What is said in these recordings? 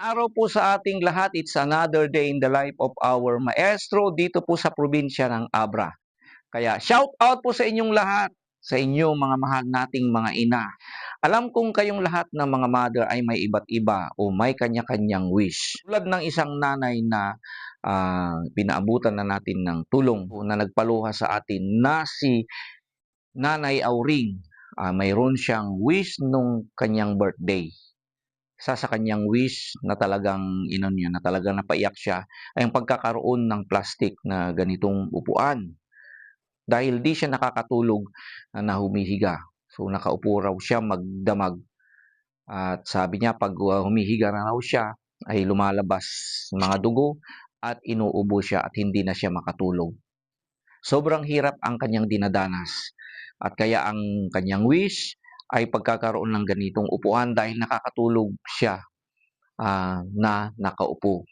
Araw po sa ating lahat, it's another day in the life of our maestro dito po sa probinsya ng Abra. Kaya shout out po sa inyong lahat, sa inyong mga mahal nating mga ina. Alam kong kayong lahat ng mga mother ay may iba't iba o may kanya-kanyang wish. Tulad ng isang nanay na pinaabutan na natin ng tulong na nagpaluha sa atin na si Nanay Auring. Mayroon siyang wish nung kanyang birthday. Sa kanyang wish na talagang na talagang napaiyak siya ay ang pagkakaroon ng plastic na ganitong upuan. Dahil di siya nakakatulog na humihiga. So nakaupo raw siya magdamag. At sabi niya pag humihiga na raw siya ay lumalabas mga dugo at inuubo siya at hindi na siya makatulog. Sobrang hirap ang kanyang dinadanas. At kaya ang kanyang wish ay pagkakaroon ng ganitong upuan dahil nakakatulog siya na nakaupo.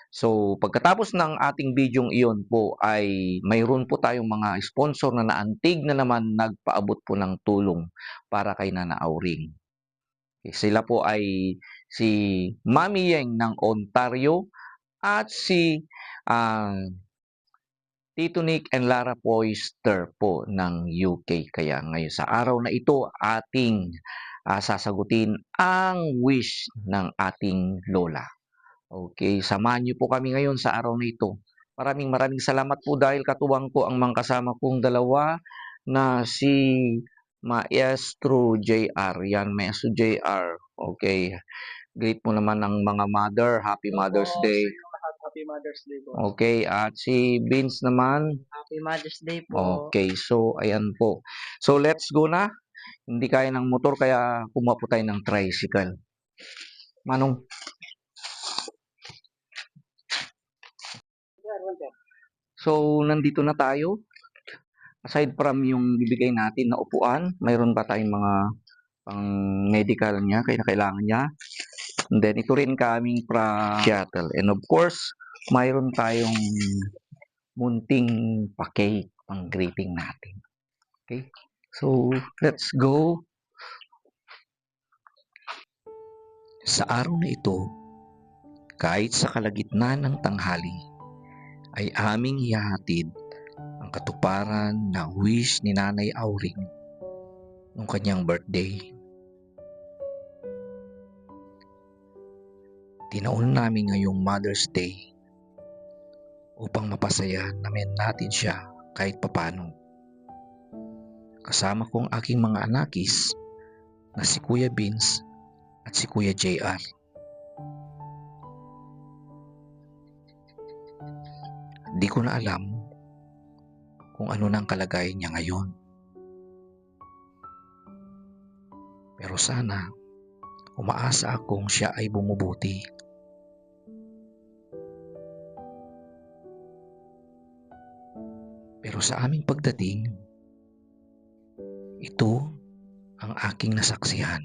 So, pagkatapos ng ating bidyong iyon po ay mayroon po tayong mga sponsor na naantig na naman nagpaabot po ng tulong para kay Nana Auring. Sila po ay si Mami Yeng ng Ontario at si Tito Nick and Lara Poister po ng UK. Kaya ngayon sa araw na ito ating sasagutin ang wish ng ating lola. Okay, samahan niyo po kami ngayon sa araw na ito. Maraming salamat po dahil katuwang ko ang mga kasama kong dalawa na si Maestro JR. Yan, Maestro JR. Okay, greet mo naman ng mga mother. Happy Mother's Day. Happy Mother's Day po. Okay, at si Vince naman. Happy Mother's Day po. Okay, so ayan po. So let's go na. Hindi kaya ng motor kaya kumuha po tayo ng tricycle. Manong? So, nandito na tayo. Aside from yung bibigay natin na upuan, mayroon pa tayong mga pang medical niya, kaya kailangan niya. And then, ito rin kaming from Seattle. And of course, mayroon tayong munting pa-cake pang greeting natin. Okay? So, let's go. Sa araw na ito, kahit sa kalagitnaan ng tanghali, ay aming ihahatid ang katuparan ng wish ni Nanay Auring nung kanyang birthday. Tinaon namin ngayong Mother's Day upang mapasaya namin natin siya kahit papano. Kasama ko ang aking mga anakis na si Kuya Vince at si Kuya JR. Di ko na alam kung ano nang kalagayan niya ngayon. Pero sana, umaasa akong siya ay bumubuti. Pero sa aming pagdating, ito ang aking nasaksihan.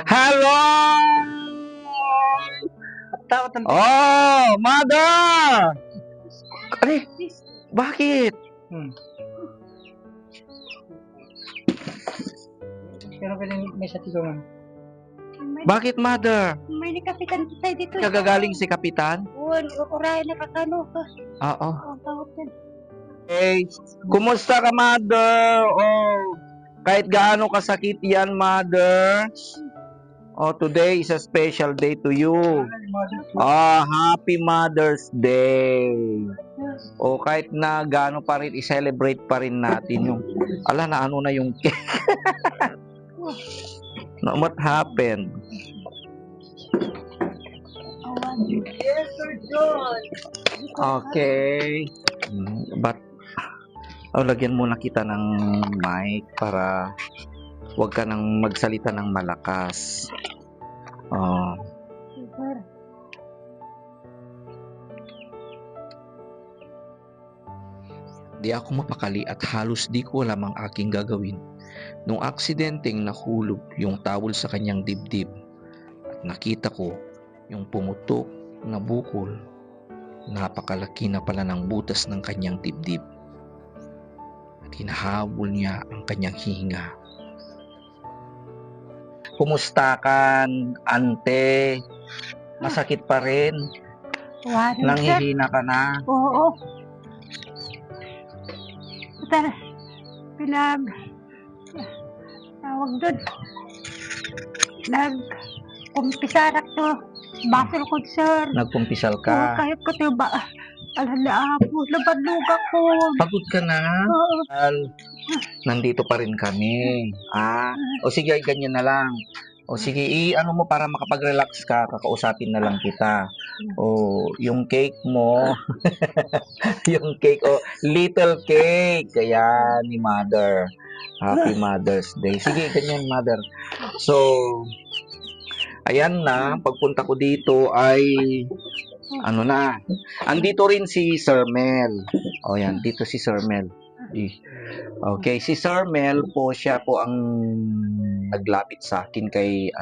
Hello! Oh, mother! Ari, bakit? Pero may sa tigungan. Bakit, mother? May ni kapitan tayo dito. Kagagaling si Kapitan? Urayan na kakano ka. Oo. Ang tawag yan. Hey, kumusta ka, mother? Oh, kahit gaano kasakit yan, mother. Oh, today is a special day to you. Happy Mother's Day. O kahit na gaano pa rin, i-celebrate pa rin natin yung, ala na ano na yung cake. No, what happened? Yes, Sir John. Okay. But, lagyan muna kita ng mic para wag ka nang magsalita ng malakas. Di ako mapakali at halos di ko alam ang aking gagawin nung aksidenteng nahulog yung towel sa kanyang dibdib at nakita ko yung pumutok na bukol. Napakalaki na pala ng butas ng kanyang dibdib. At hinahabol niya ang kanyang hihinga. Kumusta ka, ante? Masakit pa rin? Wala, sir. Nanghihina ka na? Oo. Tara. Tawag doon. Kumpisarak to. Basel ko, sir. Nagkumpisal Oo, ka? kahit ko to ba? Alala po, labad-luga ko. Pagod ka na? Oo. Nandito pa rin kami. O sige, ganyan na lang. O sige, ano mo para makapag-relax ka, kakausapin na lang kita. O, yung cake mo, yung cake, little cake, kaya ni Mother. Happy Mother's Day. Sige, ganyan, Mother. So, ayan na, pagpunta ko dito ay, ano na, andito rin si Sir Mel. O yan, dito si Sir Mel. Okay, si Sir Mel po, siya po ang naglapit sa akin kay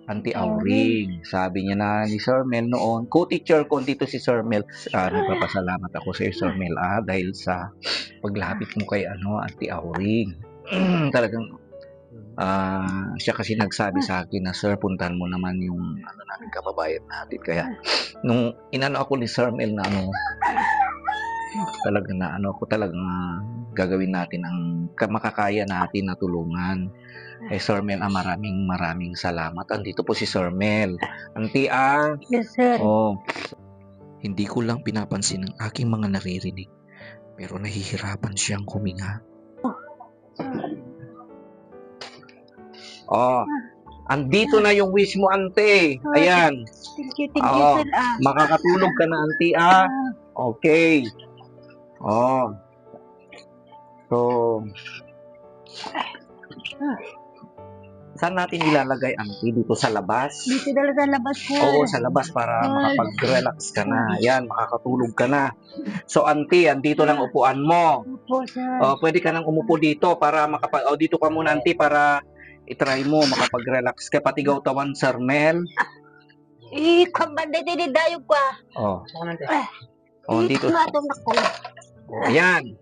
Auntie Auring. Sabi niya na ni Sir Mel noon, co-teacher ko dito si Sir Mel. Nagpapasalamat ako sa Sir Mel dahil sa paglapit mo kay Auntie Auring. Talagang siya kasi nagsabi sa akin na, Sir, puntahan mo naman yung namin kababayan natin. Kaya nung inano ako ni Sir Mel na talagang gagawin natin ang makakaya natin na tulungan. Sir Mel, maraming salamat. Andito po si Sir Mel. Auntie, Yes, sir. hindi ko lang pinapansin ang aking mga naririnig, pero nahihirapan siyang huminga. Andito na yung wish mo, Auntie. Ayan. Thank you, sir. Makakatulog ka na, Auntie, Okay. So, saan natin ilalagay, Auntie? Dito sa labas? Dito dala sa labas, sir. Oo, sa labas para makapag-relax ka na. Yan, makakatulog ka na. So, Auntie, andito lang upuan mo. Opo, sir. Pwede ka nang umupo dito para dito ka muna, Auntie, para itry mo, makapag-relax ka. Patigaw tawan, Sir Mel. Kambanday din dayog ka. Dito. Matong ako. Ayan.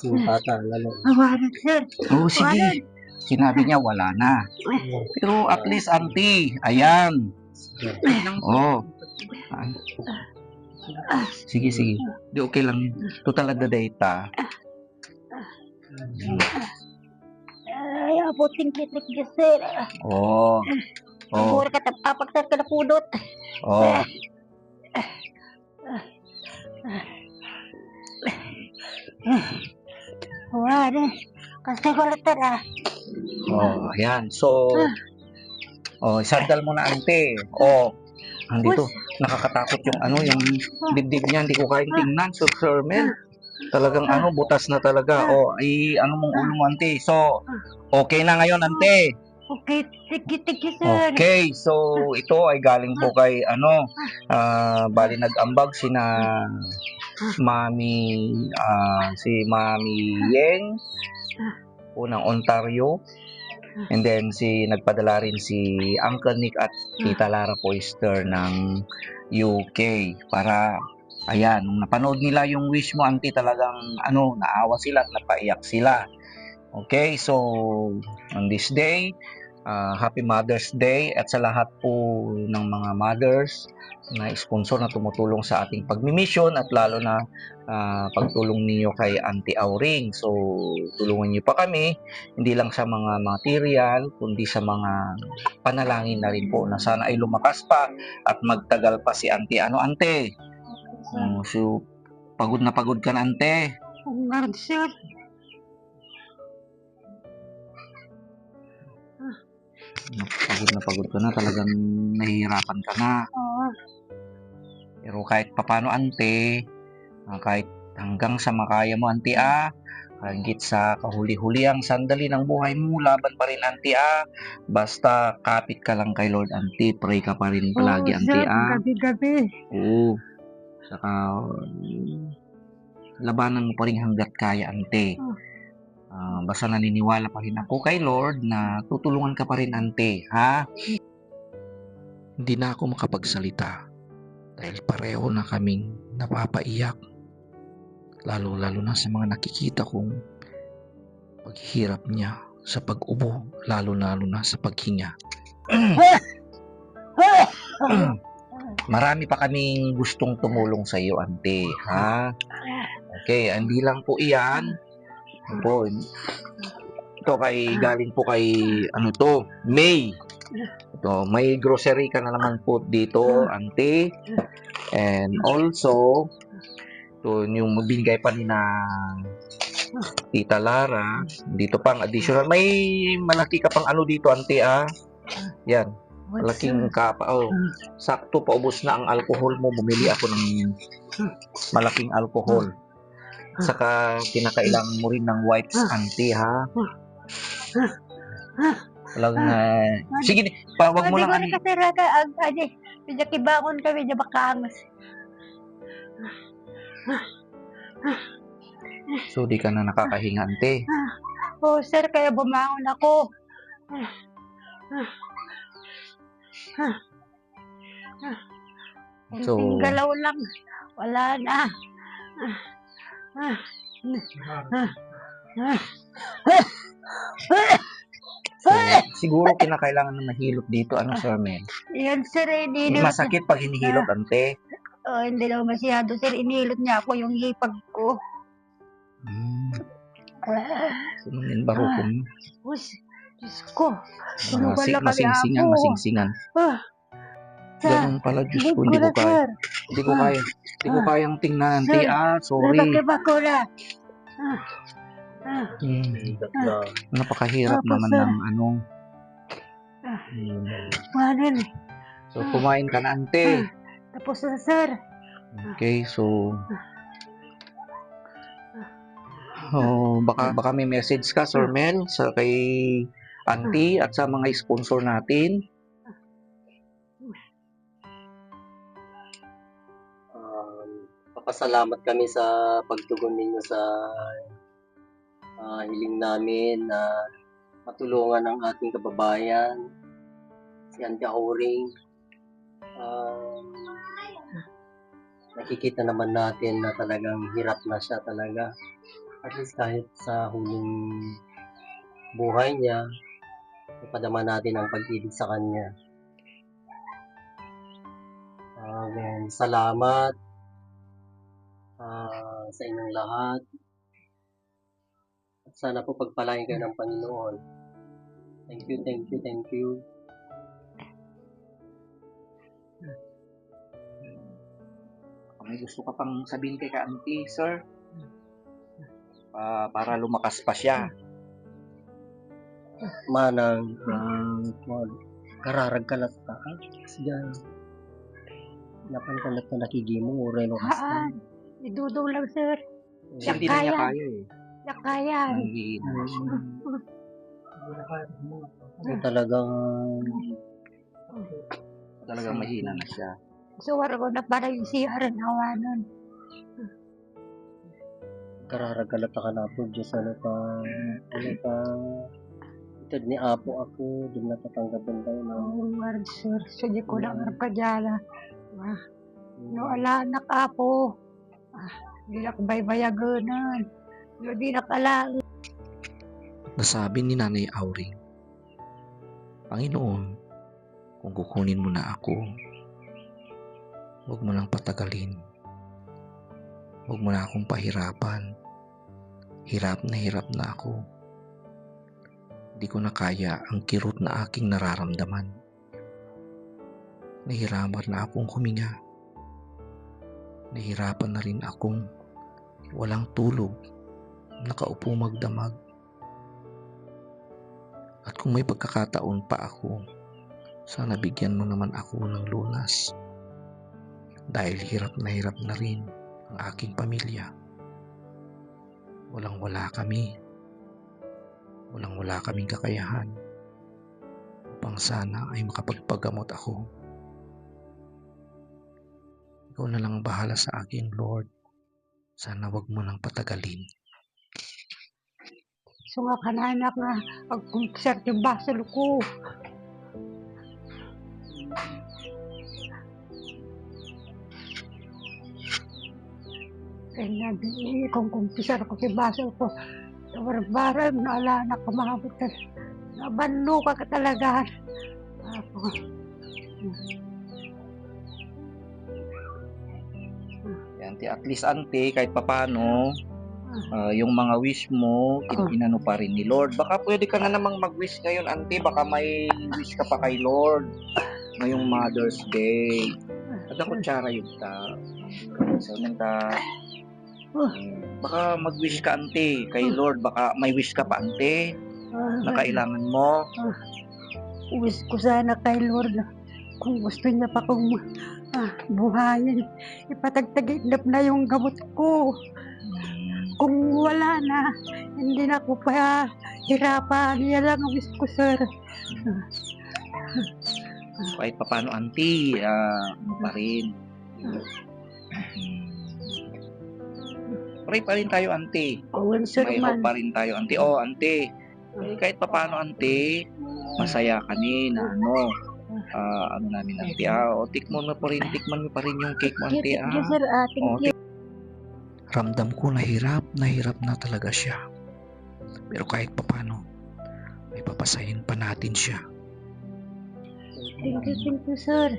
Awanan, sir. Sige. Sinabi niya wala na. Pero at least, Auntie, ayan. Sige. Di okay lang yun. Total na data. Ay, abuting kitrik niya, sir. Puro ka tapapak, sir, ka na pudot. Awanan. Kasi wala tara. Ayan. So, sandal mo na, Auntie. Andito, nakakatakot yung dibdib niya. Hindi ko kayang tingnan, Sir Mel. Talagang butas na talaga. Mong ulo mo, Auntie. So, okay na ngayon, Auntie. Okay, thank you, sir. Okay, so ito ay galing po kay bali nag-ambag si Mami Yeng unang Ontario, and then nagpadala rin si Uncle Nick at Tita Lara Poister ng UK para ayan, nung napanood nila yung wish mo, Auntie, talagang naawa sila at napaiyak sila. Okay, so on this day, Happy Mother's Day, at sa lahat po ng mga mothers na sponsor na tumutulong sa ating pagmimission, at lalo na pagtulong niyo kay Auntie Auring. So, tulungan niyo pa kami, hindi lang sa mga material, kundi sa mga panalangin na rin po na sana ay lumakas pa at magtagal pa si Auntie. Auntie? So, pagod na pagod ka na, Auntie. Sir. Pagod ka na, talagang nahihirapan ka na. Pero kahit papano, Auntie, kahit hanggang sa makaya mo, Auntie, hanggang sa kahuli-huliang sandali ng buhay mo, laban pa rin, Auntie, basta kapit ka lang kay Lord, Auntie. Pray ka pa rin palagi, Auntie, Gabi-gabi. Oo. Saka labanan mo pa rin hanggat kaya, Auntie. Basta naniniwala pa rin ako kay Lord na tutulungan ka pa rin, ante, ha? Hindi na ako makapagsalita dahil pareho na kaming napapaiyak. Lalo-lalo na sa mga nakikita kong paghihirap niya sa pag-ubo, lalo-lalo na sa paghinga. Marami pa kaming gustong tumulong sa iyo, ante, ha? Okay, hindi lang po iyan. Ito galing po kay, May. Ito, may grocery ka na naman po dito, ante. And also, ito yung mabingay pa ni na Tita Lara. Dito pang additional. May malaki ka pang dito, ante, Yan. Malaking kapa. Sakto, paubos na ang alcohol mo. Bumili ako ng malaking alcohol. Saka, kinakailangan mo rin ng wipes, ante, ha? Sige, wag mo lang, Hindi ko kasi raga, medyo kibangon kami, medyo bakangos. So, di ka na nakakahinga, ante. Oh, sir, kaya bumangon ako. So, Yung galaw lang, wala na. So, siguro kinakailangan na mahilot dito, Sir Mel? Yan, sir, inilot. Masakit pag hinihilot, ante. Hindi daw masyado, sir. Inilot niya ako yung hipag ko. Sumanin barukong. Diyos ko. Sinubala kami Masingsingan, ako. masingsingan. Ganun pala, Diyos ko, hindi ko kaya. Hindi ko kayang tingnan, ante. Sorry. Bakit na? Napakahirap Opo, naman sir. ng Manin. So, kumain ka na, ante. Tapos na, sir. Okay, so baka may message ka, Sir Mel, sa kay auntie at sa mga sponsor natin. Papasalamat kami sa pagtugon ninyo sa hiling namin na matulungan ang ating kababayan, si Auntie Auring. Nakikita naman natin na talagang hirap na siya talaga. At least kahit sa huling buhay niya, ipadama natin ang pag-ibig sa kanya. Then, salamat sa inyong lahat. At sana po pagpalain kayo ng Panginoon. Thank you, thank you, thank you. May gusto ka pang sabihin kay ka-auntie, sir? Para lumakas pa siya. Manang kararag kalat ka. Siya. Napan kalat na nakigimo. Reno kastan. Idudong lang, sir. Hindi na niya kaya eh. Kaya. Nanghihina na siya. Talagang mahina na siya. So, wala ko na para yung CR na awanan. Kararag kalat ka na po. Diyos, ano pa. Ito ni Apo ako. Di natatanggapan tayo na. Wala, sir. Sige ko lang ang kadyala. No, ala, nakapo. Hindi na kabaybayaganan. Hindi na kalaan. Nasabi ni Nanay Auring, Panginoon, kung kukunin mo na ako, huwag mo lang patagalin. Huwag mo na akong pahirapan. Hirap na ako. Hindi ko na kaya ang kirot na aking nararamdaman. Nahirapan na akong huminga. Nahirapan na rin akong walang tulog, nakaupo magdamag. At kung may pagkakataon pa ako, sana bigyan mo naman ako ng lunas. Dahil hirap na rin ang aking pamilya. Walang-wala kami. Walang-wala kaming kakayahan upang sana ay makapagpagamot ako. Ikaw na lang ang bahala sa akin, Lord. Sana wag mo nang patagalin. So nga kananak nga agkumpisar ti basal ko. Kaya nabi kung kumpisar ko ti basal ko. Barbarag na ala na kamabutan. Nabanlo ka talaga. Ako. Yan, at least ante, kahit papano, yung mga wish mo, inano pa rin ni Lord. Baka pwede ka na namang mag-wish ngayon, ante. Baka may wish ka pa kay Lord ngayong Mother's Day. Ada kutsara yun ta. So, nanta, baka mag-wish ka, ante, kay Lord. Baka may wish ka pa, ante, na kailangan mo. Wish ko sana kay Lord na kung gusto niya pa kong buhayin, ipatagtagilap na yung gamot ko. Kung wala na, hindi na ako pa hirapan. Yan lang ang wish ko, sir. Kahit papano, ante, ano pa rin. Pray pa rin tayo, ante. Oo, sir May man. hope pa rin tayo, ante. Oh, ante. Kahit papano, ante, masaya kami na ano namin, ante. O, tikman mo pa rin yung cake mo, ante. Thank you, sir. Thank you. Ramdam ko na hirap na talaga siya. Pero kahit papano, may papasahin pa natin siya. Thank you, sir.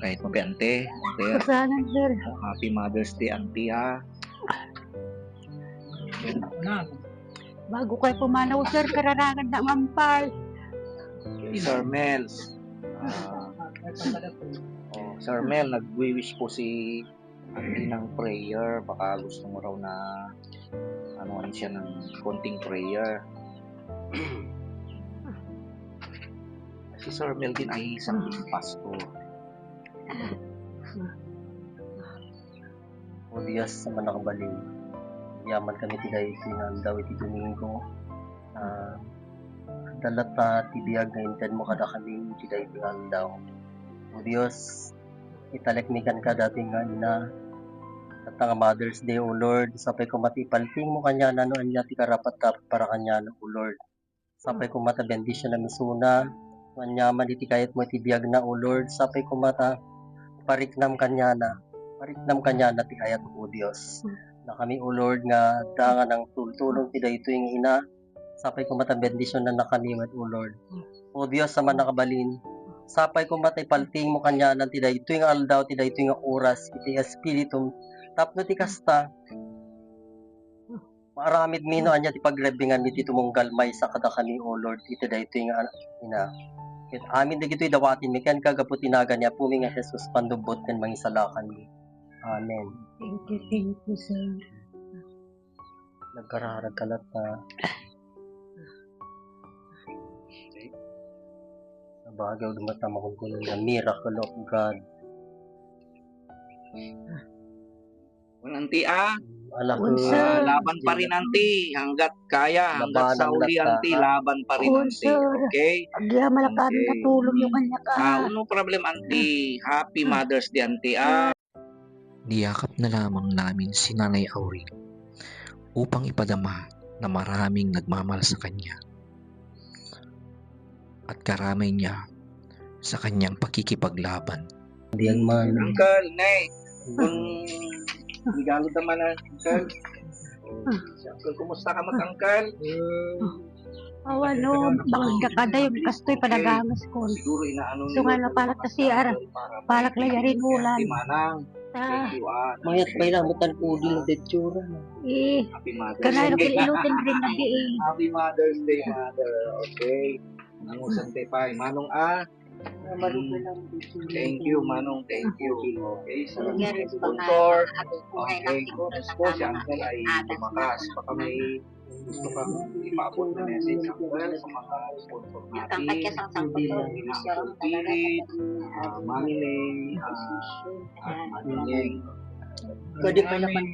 Kahit pa, ante. Kasanan, sir. Happy Mother's Day, ante, ha. Bago kayo pumanaw, sir, kararangan na mampal. Sir Mel. Sir Mel, nag-wish po si Auntie ng prayer. Baka gusto mo raw na ano siya ng konting prayer. Si Sir Mel din ay isang pastor. O Diyos sa manakabaling. Yaman kami tiday pinandaw iti Domingo. Dalata tibiyag na inten mo kada kami tiday pinandaw. O Diyos, italekmikan ka dating nga ina. At nga Mother's Day, O Lord, sapay ko matipalting mo kanya na no anya ti karapat para kanya na, O Lord. Sapay ko mata bendisyon na misuna. Manyaman iti kayat mo tibiyag na, O Lord. Sapay ko mata pariknam kanya na ti kayat O Diyos. Na kami, O Lord, nga dangan ng tultulong ti dayto yung ina. Sapay ko mata bendisyon na kami, O Lord. O Diyos, sa manakabalin, sapay ko matay palting mo kanya ng ti dayto yung aldaw, ti dayto yung oras, iti espiritum, tapno ti kasta, maaramid mino anya ti pagrebingan iti tumunggal may sa kada kami, O Lord, iti dayto yung ina. Amin na gito'y dawatin, may kan kagaputinaga niya, puming nga Jesus, pandubot kan mangisalakan ni. Amen. Thank you, sir. Nagkararag kalat na nabagaw dumatama kong kuno na miracle of God. Auntie, Alam ko, Sir. laban pa rin, auntie. Hanggat kaya, hanggat sa uli, auntie, laban pa rin, auntie. Sir. Okay? Agya malakan Okay. na tulong yung kanya ka. No problem, auntie. Happy Mother's Day, auntie. Niyakap na lamang namin si Nanay Auring upang ipadama na maraming nagmamahal sa kanya at karamay niya sa kanyang pakikipaglaban. diyan man. Uncle, Nay, kung regalo naman na, Uncle. Si Uncle, kumusta ka mag-Uncle? Ano, bangga kada yung kastoy panagangas ko. Siguro inaano So nga na palak na siya, palak na yarin ulan. Manang. Ah, Thank you, Mayat pa ilang butan po din ng detsura. Happy Mother's kanay Day. ko ilutin rin na di eh. Happy Mother's Day, Mother. Okay. Nangusan tayo pa. Manong, thank you, Manong. Thank you. Okay, sa sponsor. Okay, po si Uncle ay lumakas. Baka may gusto kang ipaabot na message, Uncle, sa mga sponsor natin. Uncle Pilit, Mami Leng, Mami Leng. Pwede pa naman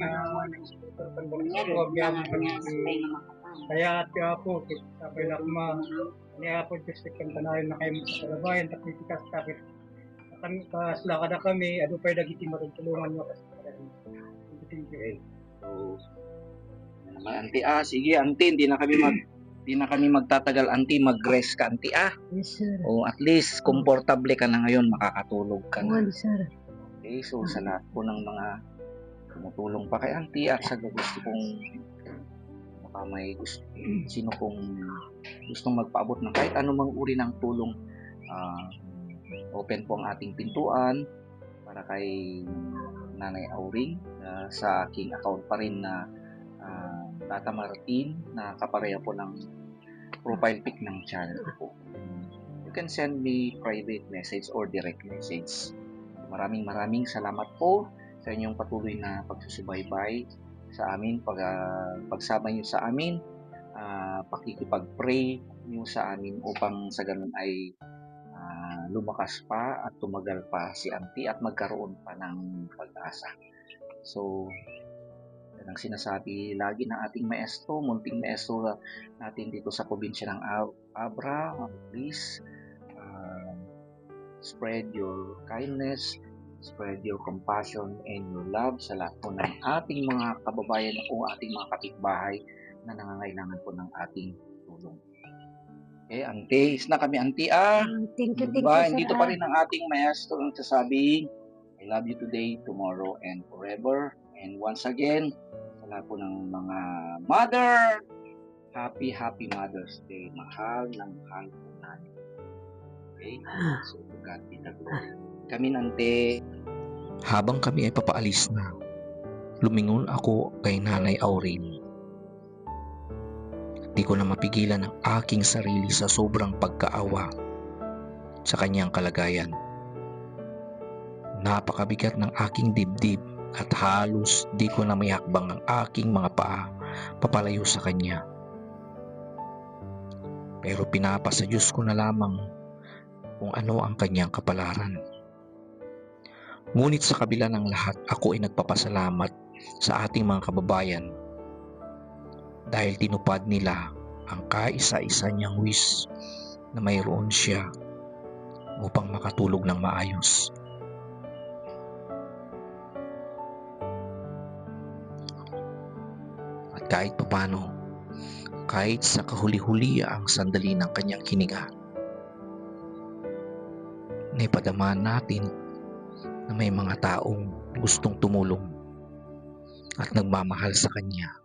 kaya kaya po, sabi na kuma, kaya po district ang tanayon na kayo sa kalabayan, tapi tikas tapit. Kami kasla kada kami, ado pa dagiti matutulungan mo kasi kada. Thank you. So, Naman, auntie. Sige, auntie. Hindi na kami magtatagal, auntie. Mag-rest ka, auntie. Yes, sir. O at least, komportable ka na ngayon. Makakatulog ka na. Well, sir. Okay, so sa lahat po ng mga tumutulong pa kay auntie at sa gusto kong baka may gusto, sino pong gustong magpaabot ng kahit anumang uri ng tulong, open po ang ating pintuan para kay Nanay Auring, sa aking account pa rin na Tata Martin na kapareha po ng profile pic ng channel ko po. You can send me private message or direct message. Maraming salamat po sa inyong patuloy na pagsusubaybay sa amin, pagsama niyo sa amin, pakikipag-pray niyo sa amin upang sa ganun ay lumakas pa at tumagal pa si auntie at magkaroon pa ng pag-asa. So, yan ang sinasabi lagi ng ating maestro, munting maestro natin dito sa probinsya ng Abra. Please, spread your kindness, spread your compassion and your love sa lahat po ng ating mga kababayan o ating mga kapitbahay na nangangailangan po ng ating tulong. Okay, auntie, is na kami, auntie. Thank you, Diba? sir. Dito pa rin ang ating maestro ang sasabing, I love you today, tomorrow, and forever. And once again, sa lahat po ng mga mother, happy Mother's Day. Mahal na mahal po namin. Okay? So, to God be the glory. Kami, ante. Habang kami ay papaalis na, lumingon ako kay Nanay Auring. Di ko na mapigilan ang aking sarili sa sobrang pagkaawa sa kanyang kalagayan. Napakabigat ng aking dibdib at halos di ko na mayakbang ang aking mga paa papalayo sa kanya. Pero pinapasa Diyos ko na lamang kung ano ang kanyang kapalaran. Ngunit sa kabila ng lahat, ako ay nagpapasalamat sa ating mga kababayan dahil tinupad nila ang kaisa-isa niyang wish na mayroon siya upang makatulog ng maayos. At kahit papano, kahit sa kahuli-huli ang sandali ng kanyang hininga, naipadama natin na may mga taong gustong tumulong at nagmamahal sa kanya